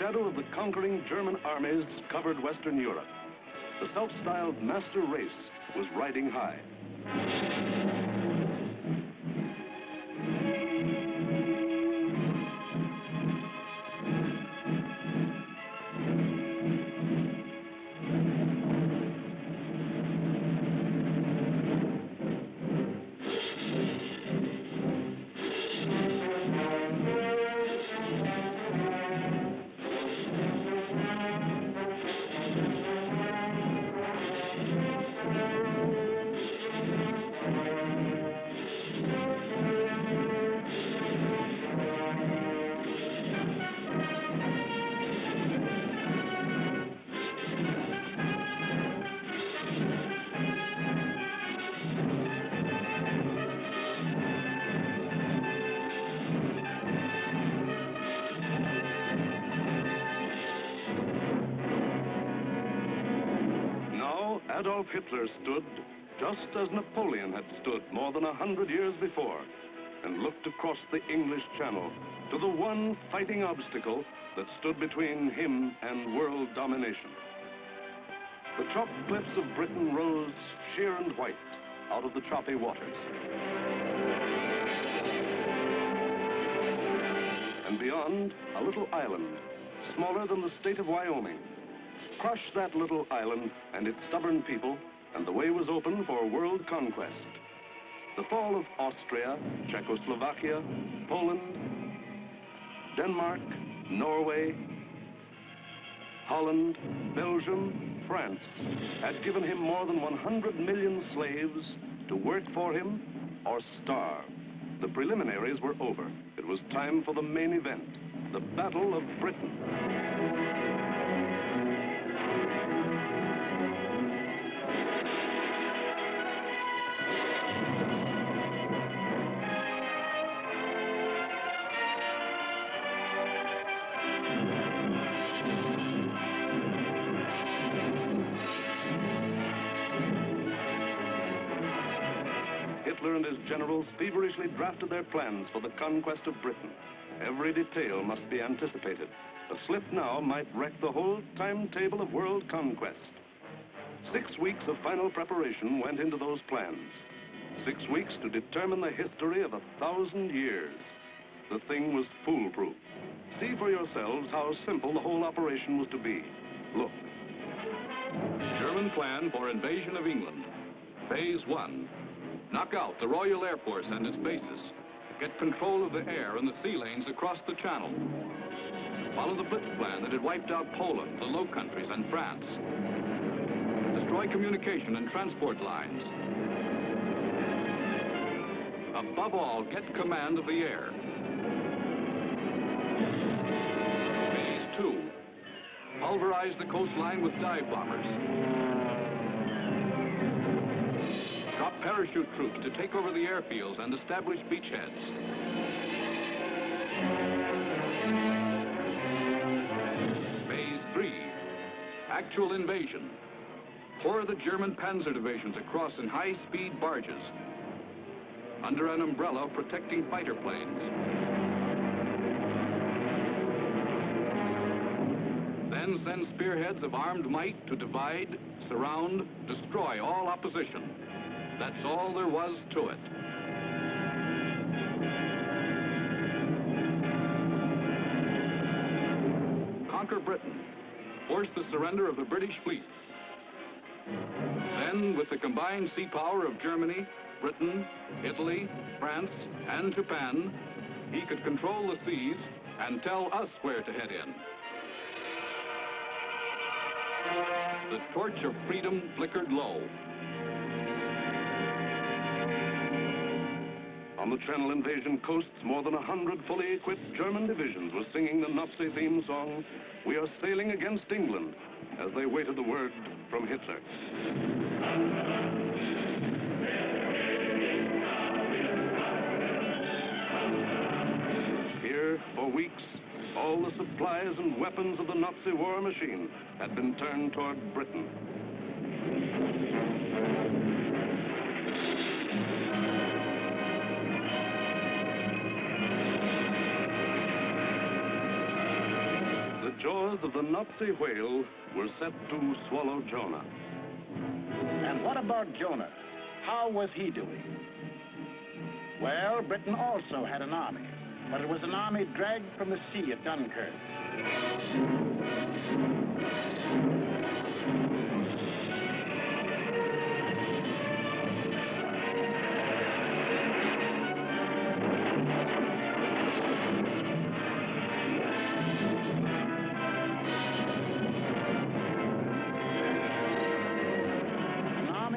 shadow of the conquering German armies covered Western Europe. The self-styled master race was riding high. Adolf Hitler stood just as Napoleon had stood more than 100 years before, and looked across the English Channel to the one fighting obstacle that stood between him and world domination. The chalk cliffs of Britain rose sheer and white out of the choppy waters. And beyond, a little island, smaller than the state of Wyoming. Crush that little island and its stubborn people, and the way was open for world conquest. The fall of Austria, Czechoslovakia, Poland, Denmark, Norway, Holland, Belgium, France had given him more than 100 million slaves to work for him or starve. The preliminaries were over. It was time for the main event, the Battle of Britain. Hitler and his generals feverishly drafted their plans for the conquest of Britain. Every detail must be anticipated. A slip now might wreck the whole timetable of world conquest. 6 weeks of final preparation went into those plans. 6 weeks to determine the history of 1,000 years. The thing was foolproof. See for yourselves how simple the whole operation was to be. Look. German plan for invasion of England. Phase 1. Knock out the Royal Air Force and its bases. Get control of the air and the sea lanes across the Channel. Follow the Blitz plan that had wiped out Poland, the Low Countries, and France. Destroy communication and transport lines. Above all, get command of the air. Phase 2. Pulverize the coastline with dive bombers. Drop parachute troops to take over the airfields and establish beachheads. Phase 3. Actual invasion. Pour the German panzer divisions across in high-speed barges under an umbrella protecting fighter planes. Then send spearheads of armed might to divide, surround, destroy all opposition. That's all there was to it. Conquer Britain. Force the surrender of the British fleet. Then, with the combined sea power of Germany, Britain, Italy, France, and Japan, he could control the seas and tell us where to head in. The torch of freedom flickered low. On the Channel invasion coasts, more than 100 fully equipped German divisions were singing the Nazi theme song, "We are sailing against England," as they waited the word from Hitler. Here, for weeks, all the supplies and weapons of the Nazi war machine had been turned toward Britain. The jaws of the Nazi whale were set to swallow Jonah. And what about Jonah? How was he doing? Well, Britain also had an army, but it was an army dragged from the sea at Dunkirk.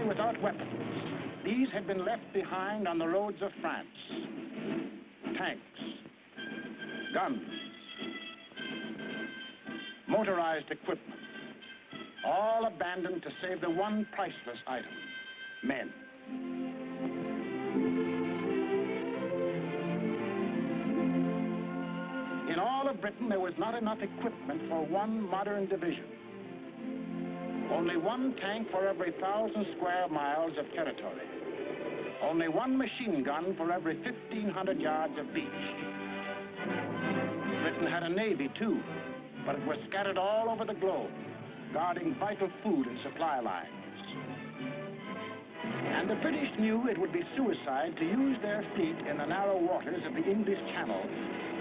Without weapons. These had been left behind on the roads of France. Tanks, guns, motorized equipment, all abandoned to save the one priceless item, men. In all of Britain, there was not enough equipment for one modern division. Only one tank for every 1,000 square miles of territory. Only one machine gun for every 1,500 yards of beach. Britain had a navy, too, but it was scattered all over the globe, guarding vital food and supply lines. And the British knew it would be suicide to use their fleet in the narrow waters of the English Channel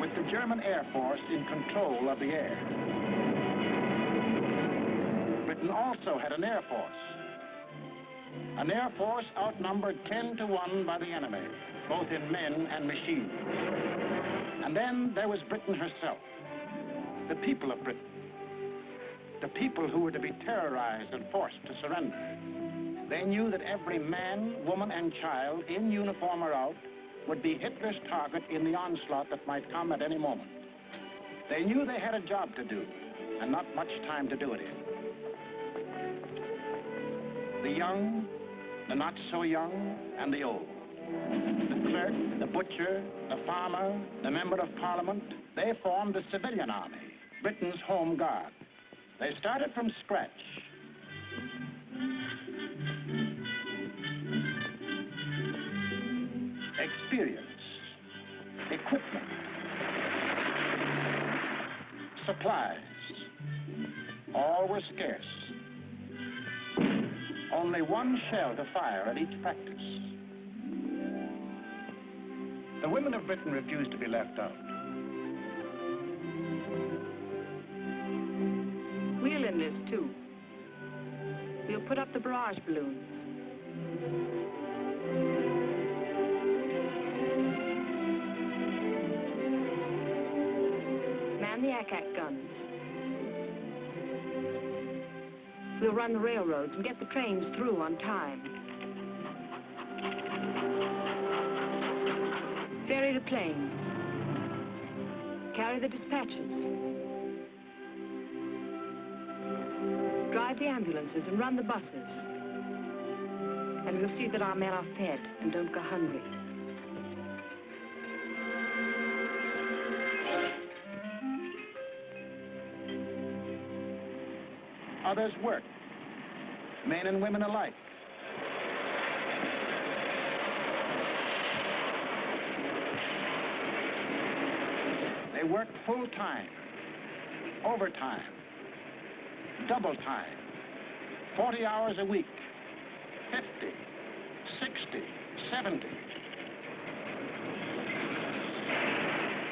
with the German Air Force in control of the air. Britain also had an air force. An air force outnumbered 10 to 1 by the enemy, both in men and machines. And then there was Britain herself, the people of Britain, the people who were to be terrorized and forced to surrender. They knew that every man, woman, and child, in uniform or out, would be Hitler's target in the onslaught that might come at any moment. They knew they had a job to do, and not much time to do it in. The young, the not so young, and the old. The clerk, the butcher, the farmer, the member of parliament, they formed the civilian army, Britain's home guard. They started from scratch. Experience, equipment, supplies, all were scarce. Only one shell to fire at each practice. The women of Britain refused to be left out. We'll enlist too. We'll put up the barrage balloons. Man the ack-ack guns. We'll run the railroads and get the trains through on time. Ferry the planes. Carry the dispatches. Drive the ambulances and run the buses. And we'll see that our men are fed and don't go hungry. Others worked, men and women alike. They worked full time, overtime, double time, 40 hours a week, 50, 60, 70.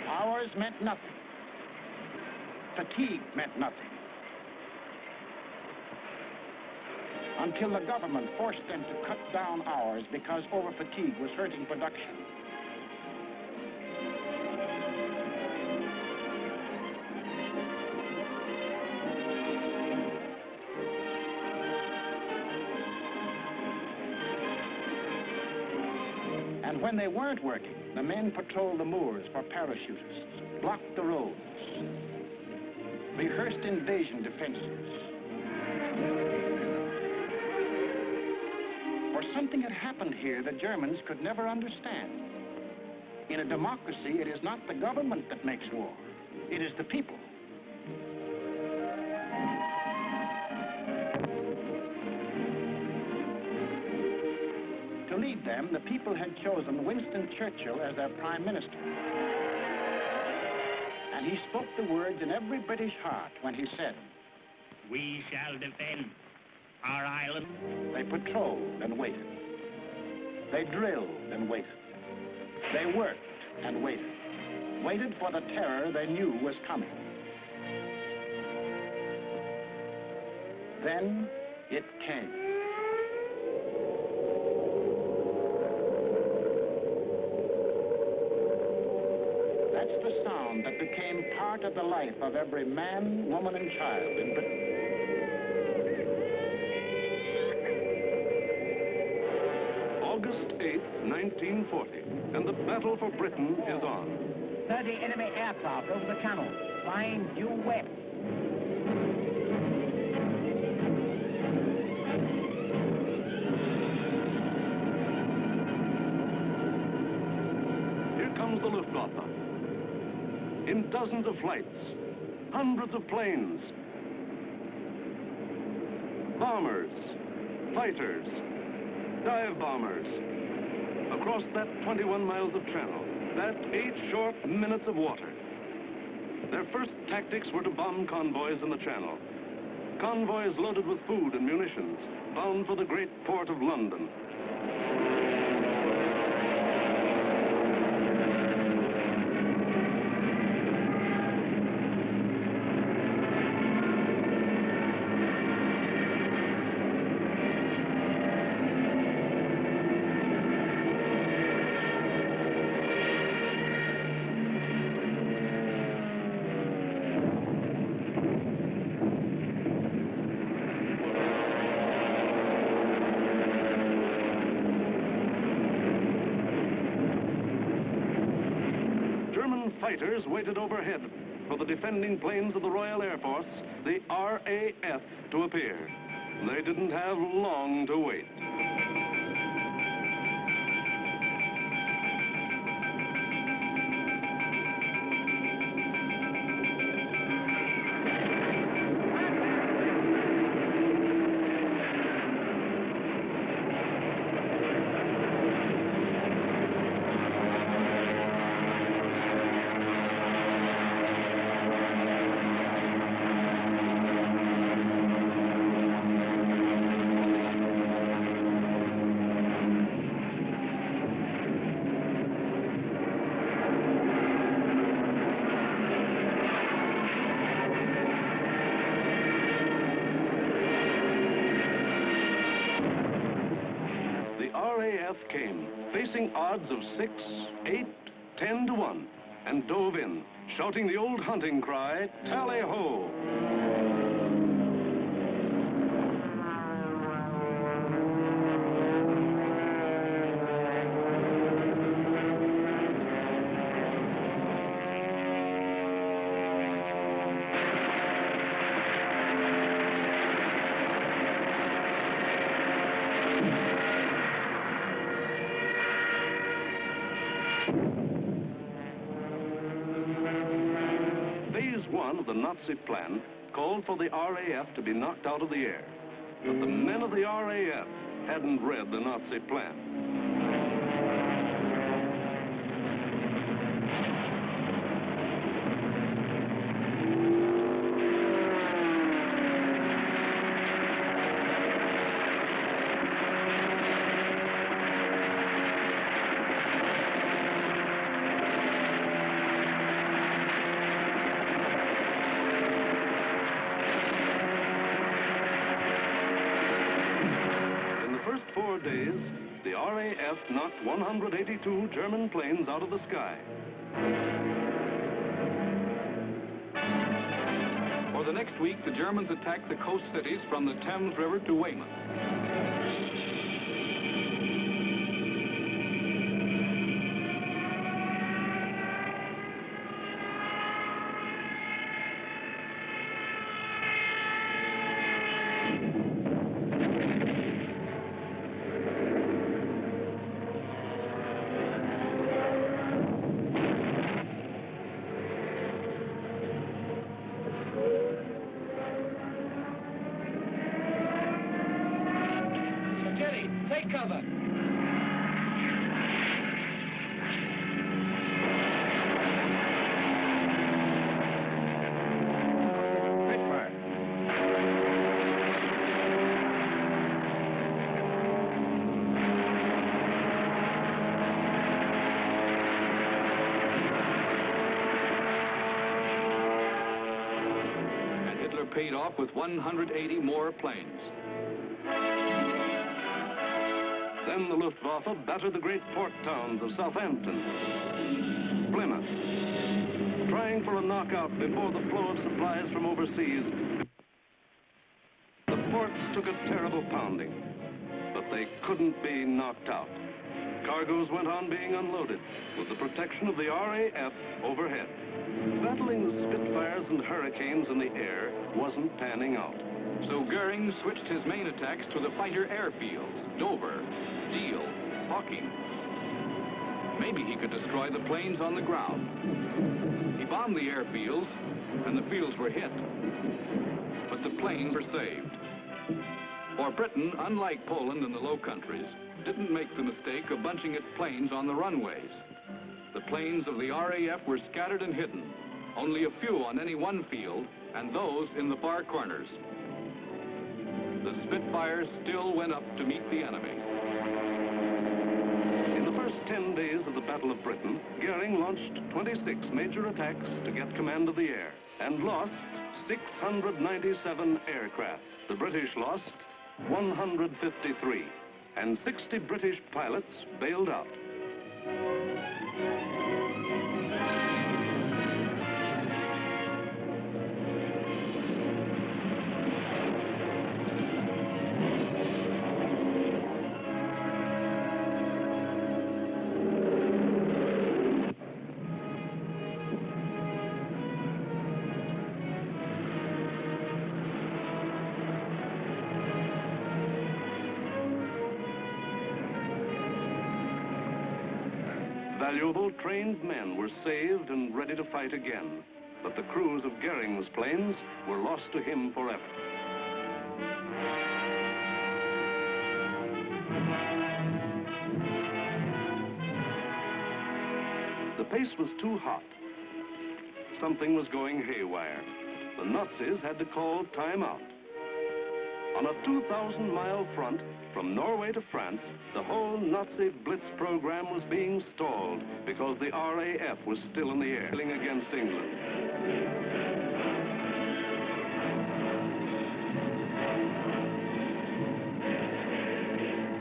Hours meant nothing. Fatigue meant nothing. Until the government forced them to cut down hours because over-fatigue was hurting production. And when they weren't working, the men patrolled the moors for parachutists, blocked the roads, rehearsed invasion defenses. Something had happened here the Germans could never understand. In a democracy, it is not the government that makes war. It is the people. To lead them, the people had chosen Winston Churchill as their prime minister. And he spoke the words in every British heart when he said, "We shall defend our island." They patrolled and waited. They drilled and waited. They worked and waited. Waited for the terror they knew was coming. Then it came. That's the sound that became part of the life of every man, woman, and child in Britain. August 8th, 1940, and the battle for Britain is on. 30 enemy aircraft over the channel, flying due west. Here comes the Luftwaffe. In dozens of flights, hundreds of planes, bombers, fighters, dive bombers, across that 21 miles of channel, that 8 short minutes of water. Their first tactics were to bomb convoys in the channel. Convoys loaded with food and munitions, bound for the great port of London. Fighters waited overhead for the defending planes of the Royal Air Force, the RAF, to appear. They didn't have long to wait. Came, facing odds of 6, 8, 10 to 1, and dove in, shouting the old hunting cry, "Tally-ho!" The Nazi plan called for the RAF to be knocked out of the air. But the men of the RAF hadn't read the Nazi plan. Days, the RAF knocked 182 German planes out of the sky. For the next week, the Germans attacked the coast cities from the Thames River to Weymouth. paid off with 180 more planes. Then the Luftwaffe battered the great port towns of Southampton, Plymouth, trying for a knockout before the flow of supplies from overseas. The ports took a terrible pounding, but they couldn't be knocked out. Cargoes went on being unloaded with the protection of the RAF overhead. Battling the Spitfires and Hurricanes in the air wasn't panning out. So Goering switched his main attacks to the fighter airfields, Dover, Deal, Hawking. Maybe he could destroy the planes on the ground. He bombed the airfields, and the fields were hit. But the planes were saved. For Britain, unlike Poland and the Low Countries, didn't make the mistake of bunching its planes on the runways. The planes of the RAF were scattered and hidden, only a few on any one field, and those in the far corners. The Spitfires still went up to meet the enemy. In the first 10 days of the Battle of Britain, Goering launched 26 major attacks to get command of the air and lost 697 aircraft. The British lost 153, and 60 British pilots bailed out. Valuable trained men were saved and ready to fight again, but the crews of Goering's planes were lost to him forever. The pace was too hot. Something was going haywire. The Nazis had to call time out. On a 2,000-mile front from Norway to France, the whole Nazi blitz program was being stalled because the RAF was still in the air, against England.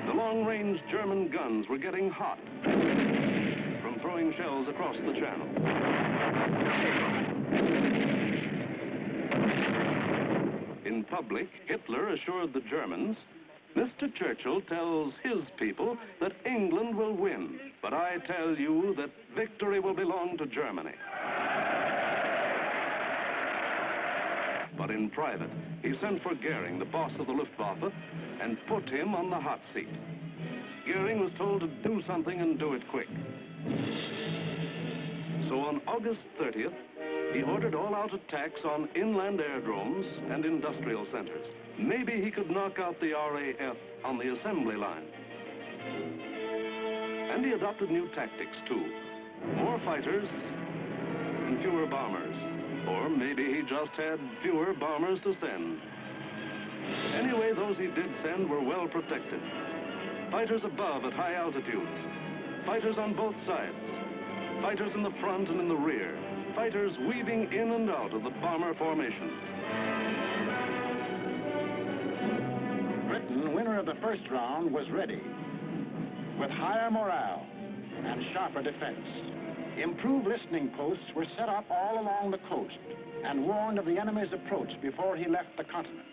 The long-range German guns were getting hot from throwing shells across the channel. In public, Hitler assured the Germans, "Mr. Churchill tells his people that England will win, but I tell you that victory will belong to Germany." But in private, he sent for Goering, the boss of the Luftwaffe, and put him on the hot seat. Goering was told to do something and do it quick. So on August 30th, he ordered all-out attacks on inland airdromes and industrial centers. Maybe he could knock out the RAF on the assembly line. And he adopted new tactics, too. More fighters and fewer bombers. Or maybe he just had fewer bombers to send. Anyway, those he did send were well protected. Fighters above at high altitudes. Fighters on both sides. Fighters in the front and in the rear. Fighters weaving in and out of the bomber formations. Britain, winner of the first round, was ready with higher morale and sharper defense. Improved listening posts were set up all along the coast and warned of the enemy's approach before he left the continent.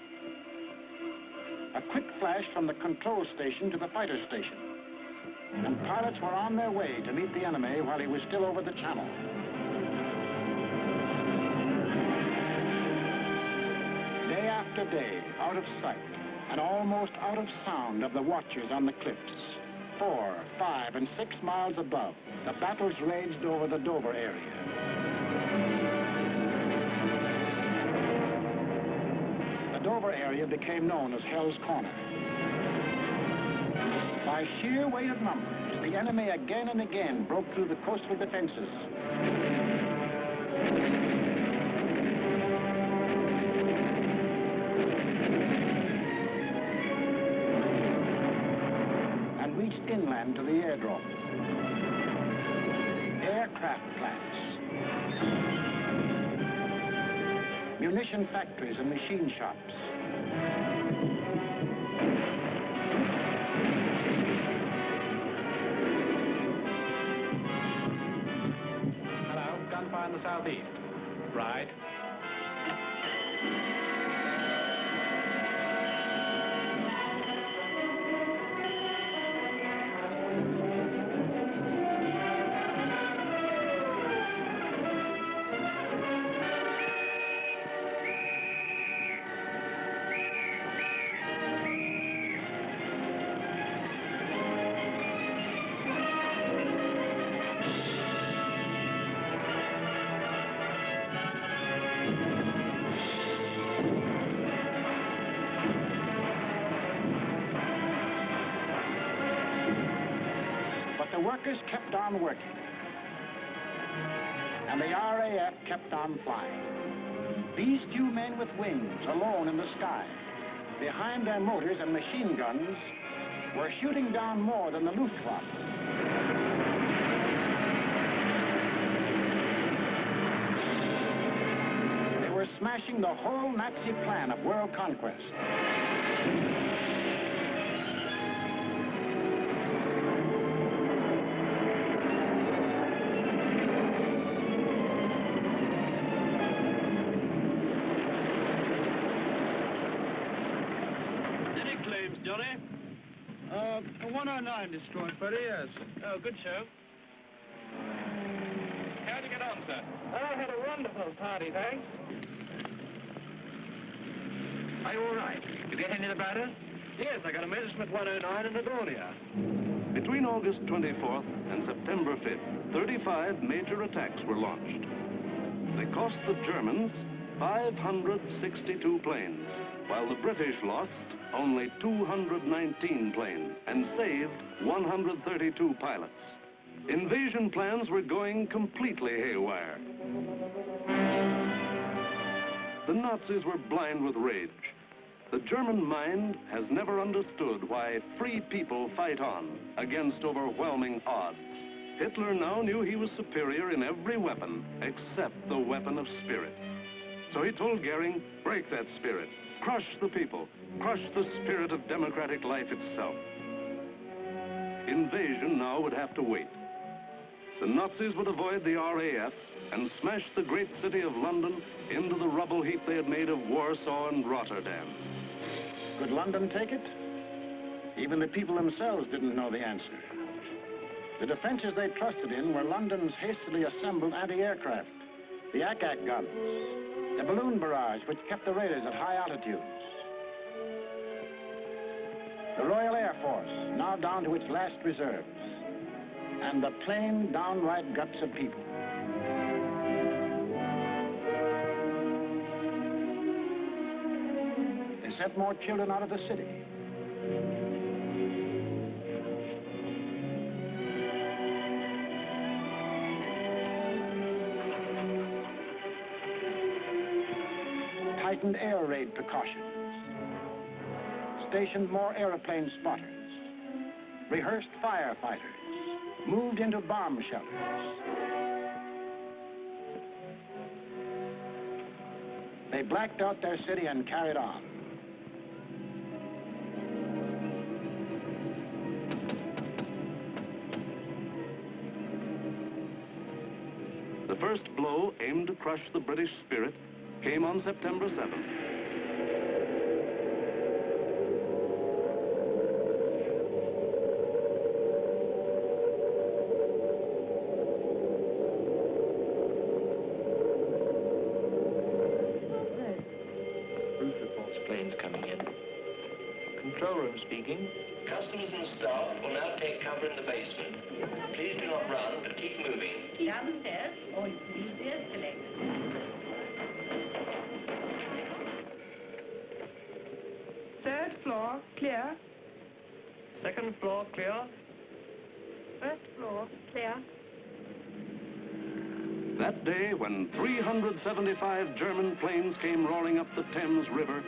A quick flash from the control station to the fighter station, and pilots were on their way to meet the enemy while he was still over the channel. Day after day, out of sight and almost out of sound of the watchers on the cliffs, 4, 5, and 6 miles above, the battles raged over the Dover area. The Dover area became known as Hell's Corner. By sheer weight of numbers, the enemy again and again broke through the coastal defenses. And reached inland to the airdrome. Aircraft plants. munition factories and machine shops. Hello, gunfire in the southeast. Right. The workers kept on working, and the RAF kept on flying. These few men with wings, alone in the sky, behind their motors and machine guns, were shooting down more than the Luftwaffe. They were smashing the whole Nazi plan of world conquest. Johnny? 109 destroyed, buddy, yes. Oh, good show. How'd you get on, sir? I had a wonderful party, thanks. Are you all right? You get any of the batters? Yes, I got a Messerschmitt 109 in Livonia. Between August 24th and September 5th, 35 major attacks were launched. They cost the Germans 562 planes, while the British lost only 219 planes and saved 132 pilots. Invasion plans were going completely haywire. The Nazis were blind with rage. The German mind has never understood why free people fight on against overwhelming odds. Hitler now knew he was superior in every weapon except the weapon of spirit. So he told Goering, break that spirit, crush the people, crush the spirit of democratic life itself. Invasion now would have to wait. The Nazis would avoid the RAF and smash the great city of London into the rubble heap they had made of Warsaw and Rotterdam. Could London take it? Even the people themselves didn't know the answer. The defenses they trusted in were London's hastily assembled anti-aircraft, the ack-ack guns, the balloon barrage which kept the raiders at high altitudes, the Royal Air Force, now down to its last reserves, and the plain, downright guts of people. They sent more children out of the city. Tightened air raid precautions, stationed more airplane spotters, rehearsed firefighters, moved into bomb shelters. They blacked out their city and carried on. The first blow, aimed to crush the British spirit, came on September 7th. Roof reports planes coming in. Control room speaking. Customers and staff will now take cover in the basement. Please do not run, but keep moving. Downstairs or use the escalator. Third floor, clear. Second floor clear. First floor, clear. That day, when 375 German planes came roaring up the Thames River,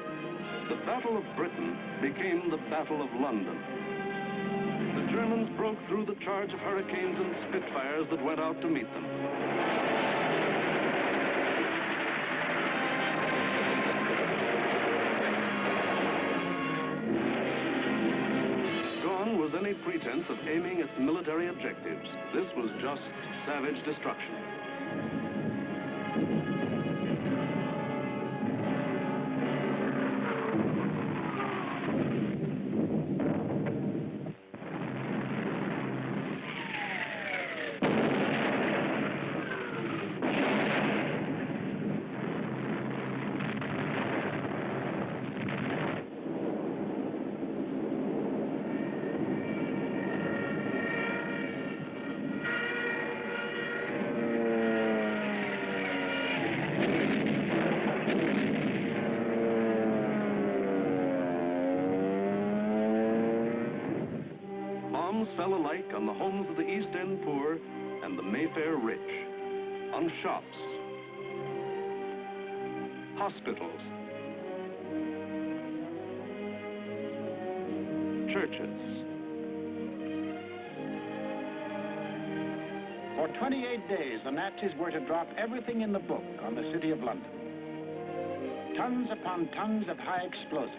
the Battle of Britain became the Battle of London. The Germans broke through the charge of Hurricanes and Spitfires that went out to meet them. pretense of aiming at military objectives. This was just savage destruction. Bombs fell alike on the homes of the East End poor and the Mayfair rich, on shops, hospitals, churches. For 28 days, the Nazis were to drop everything in the book on the city of London. Tons upon tons of high explosives,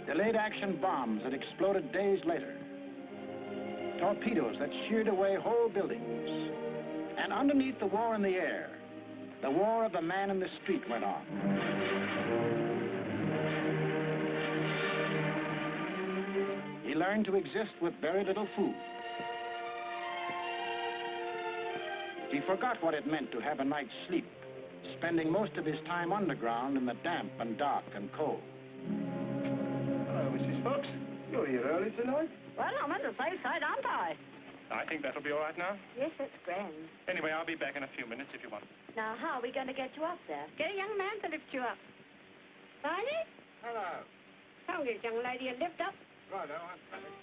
delayed action bombs that exploded days later, torpedoes that sheared away whole buildings. And underneath the war in the air, the war of the man in the street went on. He learned to exist with very little food. He forgot what it meant to have a night's sleep, spending most of his time underground in the damp and dark and cold. Hello, Mrs. Fox. You're here early tonight. Well, I'm on the safe side, aren't I? I think that'll be all right now. Yes, that's grand. Anyway, I'll be back in a few minutes if you want. Now, how are we going to get you up there? Get a young man to lift you up. Barney? Hello. Tell this young lady a lift up. Righto, I'm coming.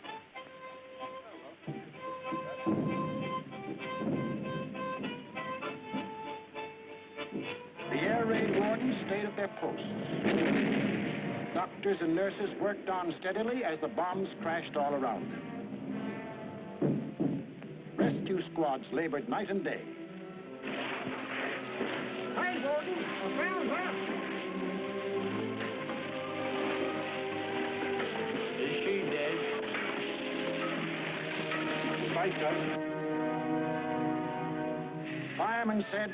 The air raid wardens stayed at their posts. Doctors and nurses worked on steadily as the bombs crashed all around them. Rescue squads labored night and day. Hi, Warden. The ground's up. Is she dead? Baker. Firemen said,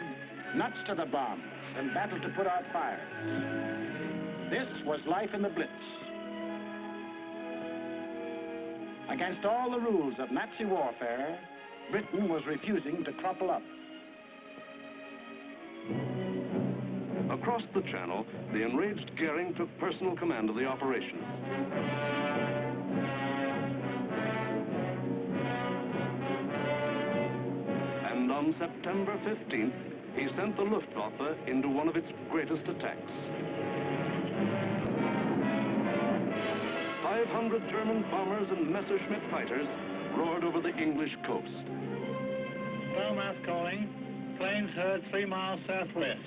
nuts to the bombs and battled to put out fires. This was life in the Blitz. Against all the rules of Nazi warfare, Britain was refusing to crumple up. Across the Channel, the enraged Goering took personal command of the operations. And on September 15th, he sent the Luftwaffe into one of its greatest attacks. 500 German bombers and Messerschmitt fighters roared over the English coast. Bowmouth calling. Planes heard 3 miles southwest.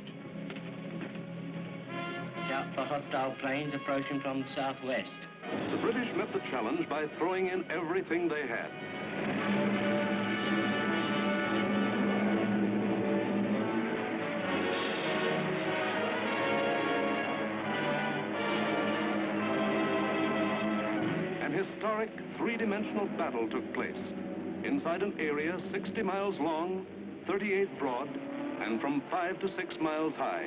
Shout for hostile planes approaching from the southwest. The British met the challenge by throwing in everything they had. Historic three-dimensional battle took place inside an area 60 miles long, 38 broad, and from 5 to 6 miles high.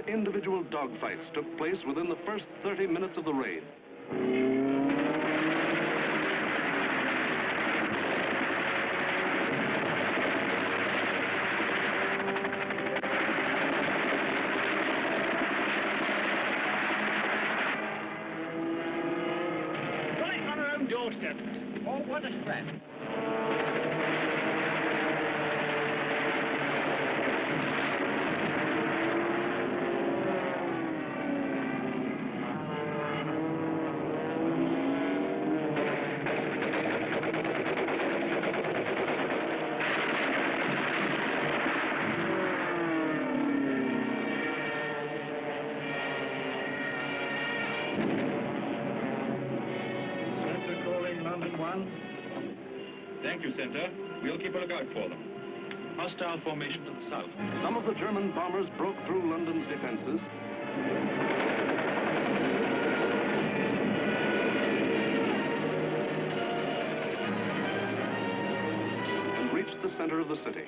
Individual dogfights took place within the first 30 minutes of the raid. Right on our own doorstep. Oh, what a threat. one. Thank you, Center. We'll keep a lookout for them. Hostile formation to the south. Some of the German bombers broke through London's defenses. And reached the center of the city.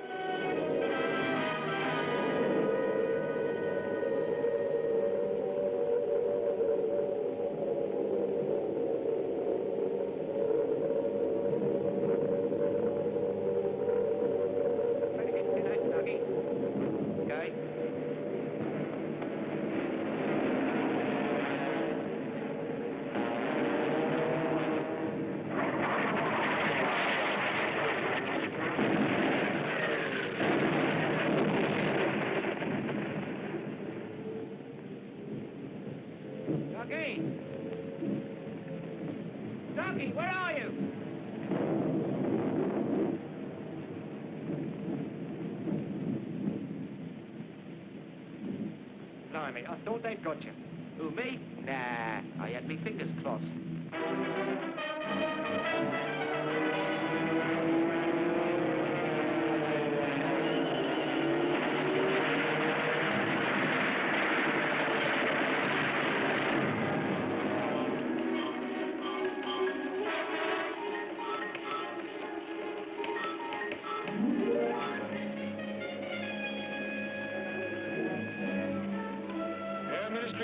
Ducky, where are you? Blimey, I thought they'd got you. Who, me? Nah, I had me fingers crossed.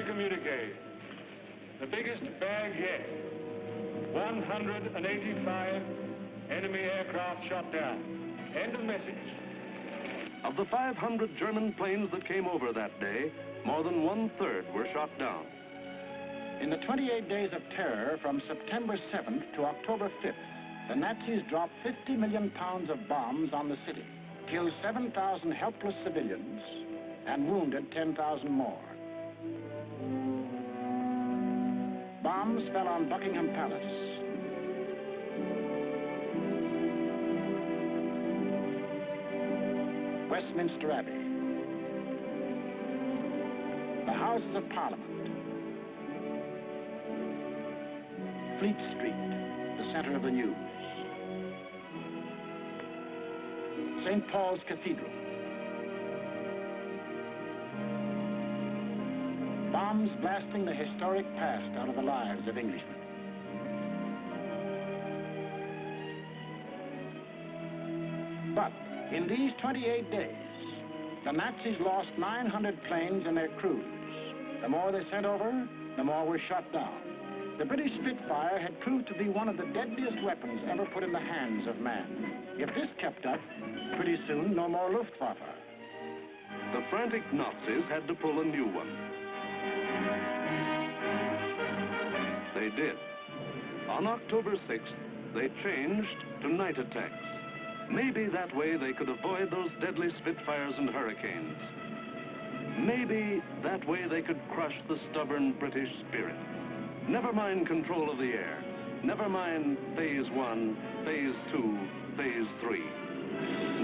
Communique. The biggest bag yet. 185 enemy aircraft shot down. End of message. Of the 500 German planes that came over that day, more than 1/3 were shot down. In the 28 days of terror from September 7th to October 5th, the Nazis dropped 50 million pounds of bombs on the city, killed 7,000 helpless civilians, and wounded 10,000 more. Bombs fell on Buckingham Palace, Westminster Abbey, the Houses of Parliament, Fleet Street, the center of the news, St. Paul's Cathedral. Bombs blasting the historic past out of the lives of Englishmen. But in these 28 days, the Nazis lost 900 planes and their crews. The more they sent over, the more were shot down. The British Spitfire had proved to be one of the deadliest weapons ever put in the hands of man. If this kept up, pretty soon no more Luftwaffe. The frantic Nazis had to pull a new one. They did. On October 6th, they changed to night attacks. Maybe that way they could avoid those deadly Spitfires and Hurricanes. Maybe that way they could crush the stubborn British spirit. Never mind control of the air. Never mind Phase 1, Phase 2, Phase 3.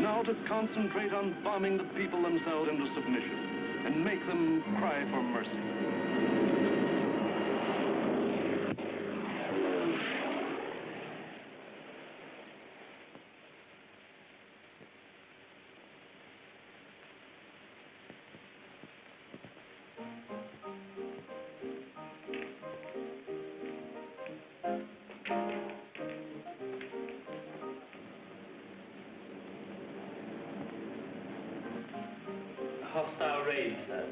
Now to concentrate on bombing the people themselves into submission and make them cry for mercy. Hostile raid, sir.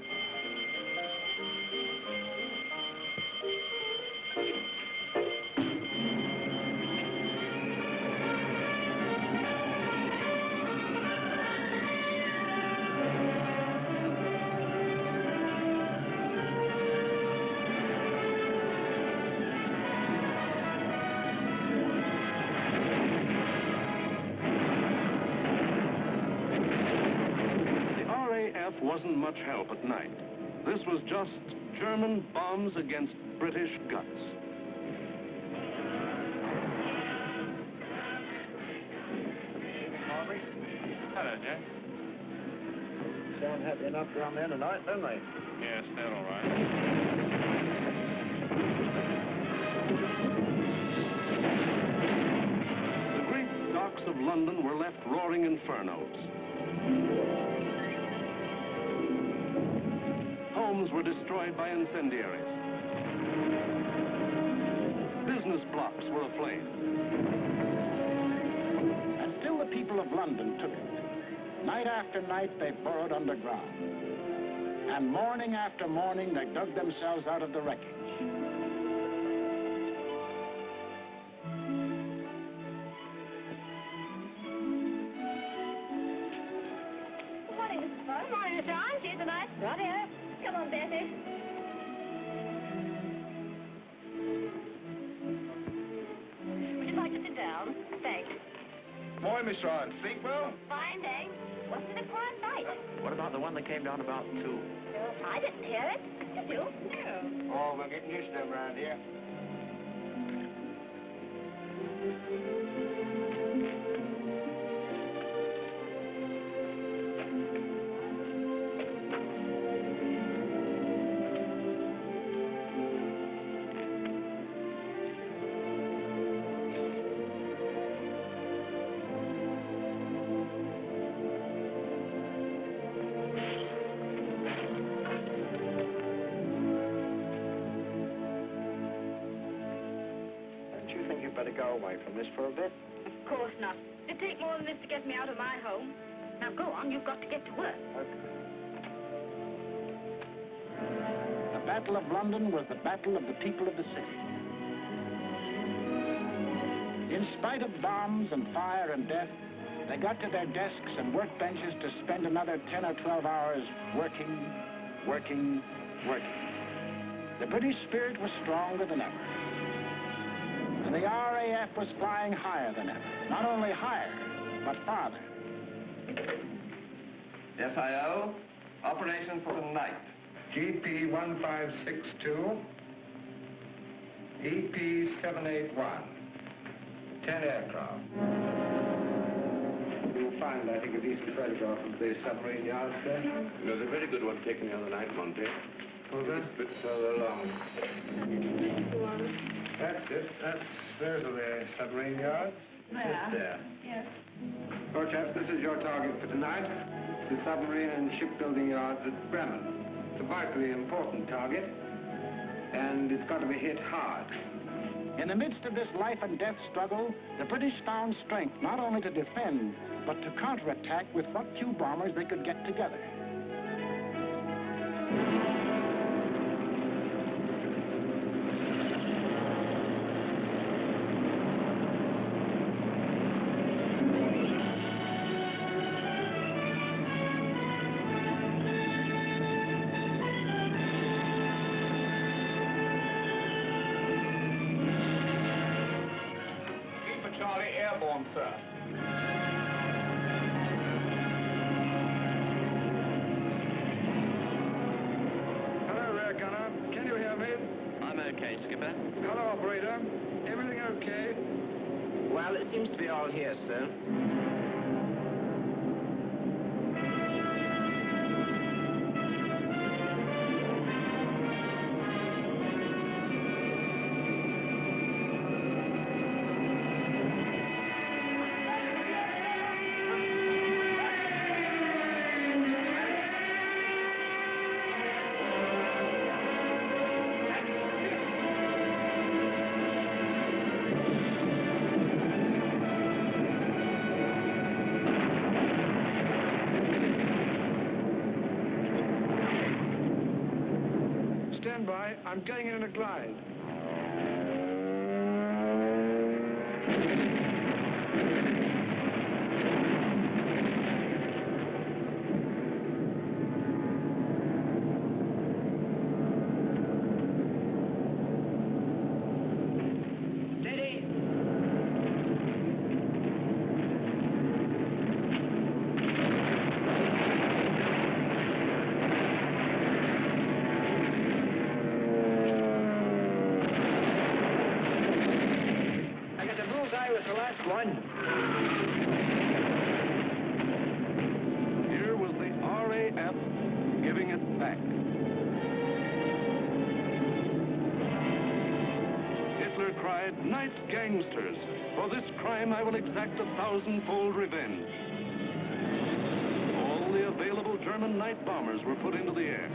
Wasn't much help at night. This was just German bombs against British guts. Harvey? Hello, Jack. Sound happy enough down there tonight, don't they? Yes, they're all right. London were left roaring infernos. Homes were destroyed by incendiaries. Business blocks were aflame. And still the people of London took it. Night after night, they burrowed underground. And morning after morning, they dug themselves out of the wreckage. Good morning, Mrs. Ford. Good morning, Mr. Arms. Here's a nice right here. Come on, Bessie. Would you like to sit down? Thanks. Morning, Miss Ryan. Sleep well? Fine, thanks. Wasn't it a quiet night? What about the one that came down about 2? No, I didn't hear it. Did you? No. Oh, we're getting used to them around here. Better go away from this for a bit. Of course not. It'd take more than this to get me out of my home. Now go on, you've got to get to work. The Battle of London was the battle of the people of the city. In spite of bombs and fire and death, they got to their desks and workbenches to spend another 10 or 12 hours working. The British spirit was stronger than ever. And the RAF was flying higher than ever. Not only higher, but farther. Yes, IO. Operation for the night. GP 1562, EP 781. 10 aircraft. You'll find, I think, a decent photograph of the submarine yards there. There's a very good one taken the other night, Monty. Was there? A bit further along. That's it. Those are the submarine yards. Just there. Yes. Well, chaps, this is your target for tonight. It's the submarine and shipbuilding yards at Bremen. It's a vitally important target, and it's got to be hit hard. In the midst of this life and death struggle, the British found strength not only to defend, but to counterattack with what few bombers they could get together. Charlie, airborne, sir. Hello, rear gunner. Can you hear me? I'm okay, Skipper. Hello, operator. Everything okay? Well, it seems to be all here, sir. Stand by. I'm going in a glide. Steady! Was the last one. Here was the RAF giving it back. Hitler cried cried, "Night gangsters! For this crime I will exact 1,000-fold revenge." All the available German night bombers were put into the air.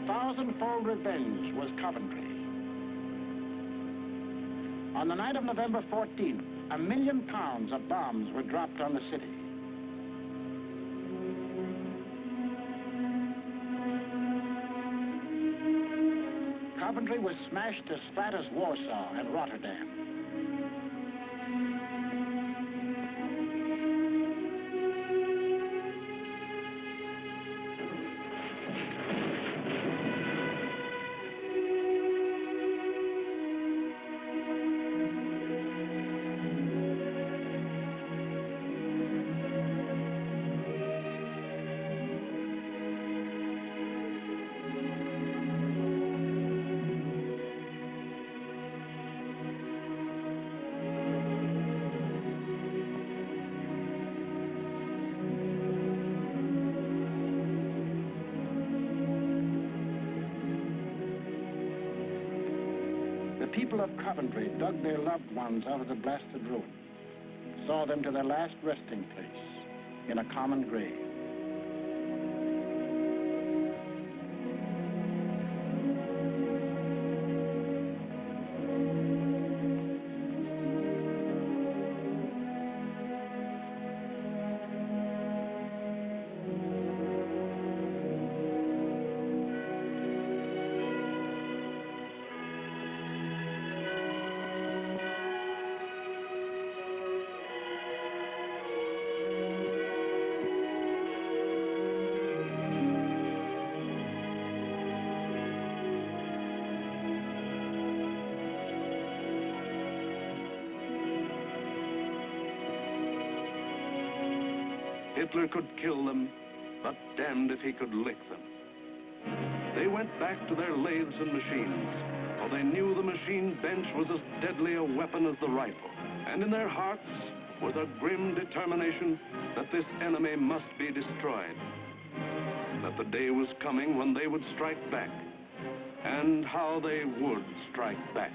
Thousand-fold revenge was Coventry. On the night of November 14th, £1 million of bombs were dropped on the city. Coventry was smashed as flat as Warsaw and Rotterdam. The people of Coventry dug their loved ones out of the blasted ruin, saw them to their last resting place in a common grave. Hitler could kill them, but damned if he could lick them. They went back to their lathes and machines, for they knew the machine bench was as deadly a weapon as the rifle. And in their hearts was a grim determination that this enemy must be destroyed. That the day was coming when they would strike back, and how they would strike back.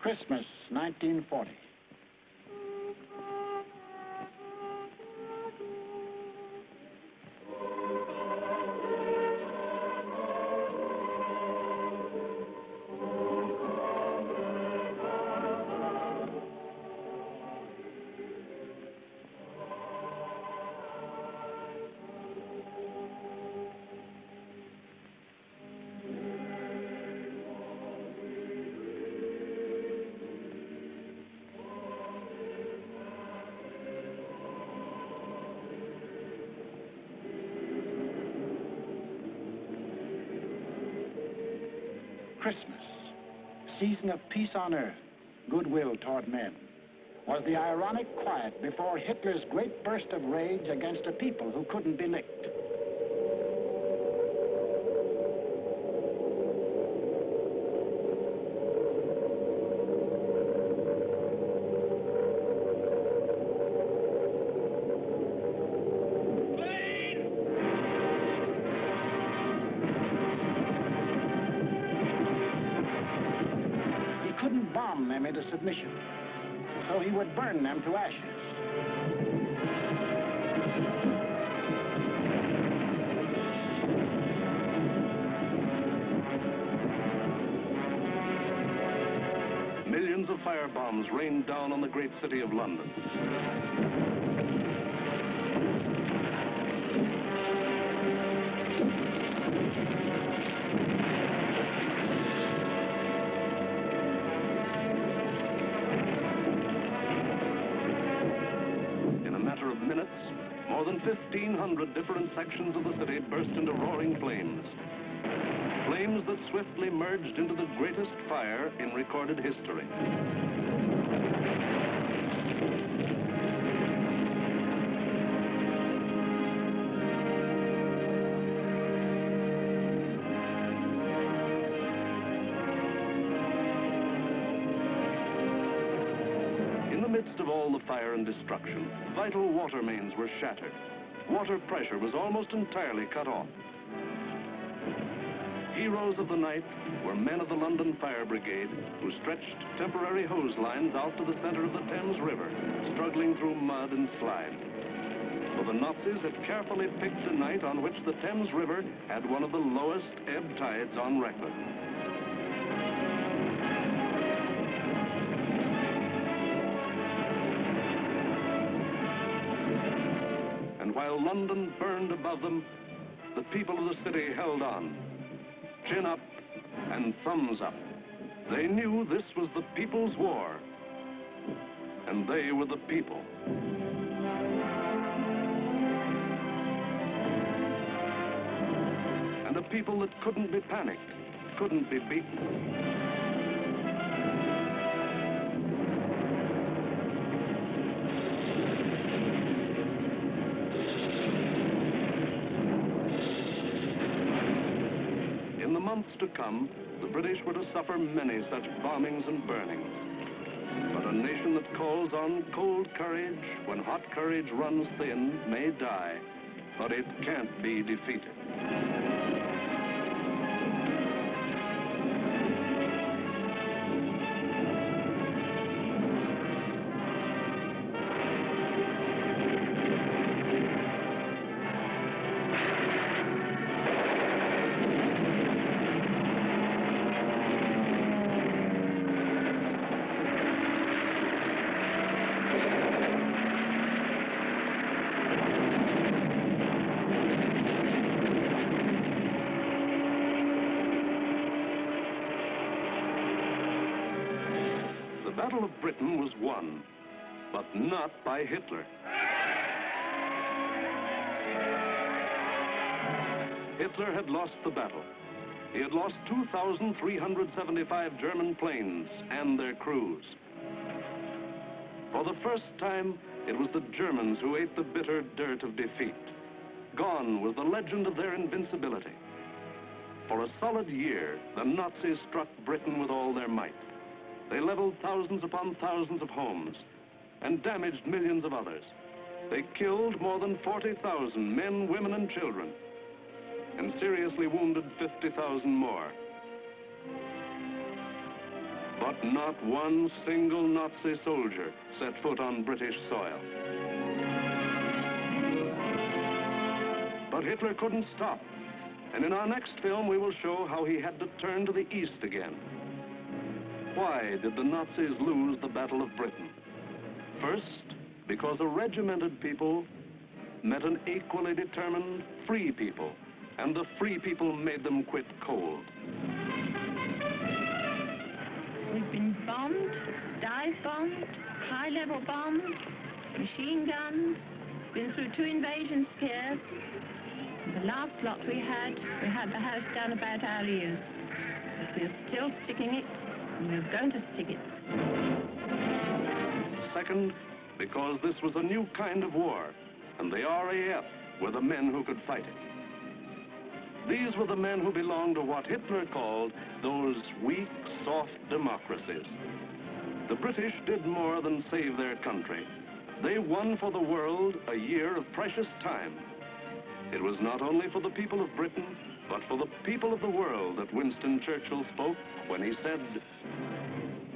Christmas, 1940. Christmas, season of peace on earth, goodwill toward men, was the ironic quiet before Hitler's great burst of rage against a people who couldn't be licked. Bomb them into submission, so he would burn them to ashes. Millions of firebombs rained down on the great city of London. More than 1,500 different sections of the city burst into roaring flames. Flames that swiftly merged into the greatest fire in recorded history. In the midst of all the fire and destruction, vital water mains were shattered. Water pressure was almost entirely cut off. Heroes of the night were men of the London Fire Brigade who stretched temporary hose lines out to the center of the Thames River, struggling through mud and slime. For the Nazis had carefully picked a night on which the Thames River had one of the lowest ebb tides on record. And while London burned above them, the people of the city held on. Chin up and thumbs up. They knew this was the people's war, and they were the people. And a people that couldn't be panicked, couldn't be beaten. In the months to come, the British were to suffer many such bombings and burnings. But a nation that calls on cold courage when hot courage runs thin may die, but it can't be defeated. The Battle of Britain was won, but not by Hitler. Hitler had lost the battle. He had lost 2,375 German planes and their crews. For the first time, it was the Germans who ate the bitter dirt of defeat. Gone was the legend of their invincibility. For a solid year, the Nazis struck Britain with all their might. They leveled thousands upon thousands of homes and damaged millions of others. They killed more than 40,000 men, women, and children, and seriously wounded 50,000 more. But not one single Nazi soldier set foot on British soil. But Hitler couldn't stop, and in our next film we will show how he had to turn to the east again. Why did the Nazis lose the Battle of Britain? First, because a regimented people met an equally determined free people, and the free people made them quit cold. We've been bombed, dive bombed, high-level bombed, machine gunned, been through 2 invasion scares. The last lot we had the house down about our ears. But we're still sticking it. We're going to stick it. Second, because this was a new kind of war, and the RAF were the men who could fight it. These were the men who belonged to what Hitler called those weak, soft democracies. The British did more than save their country. They won for the world a year of precious time. It was not only for the people of Britain, but for the people of the world that Winston Churchill spoke when he said,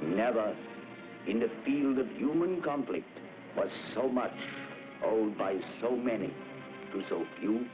"Never in the field of human conflict was so much owed by so many to so few."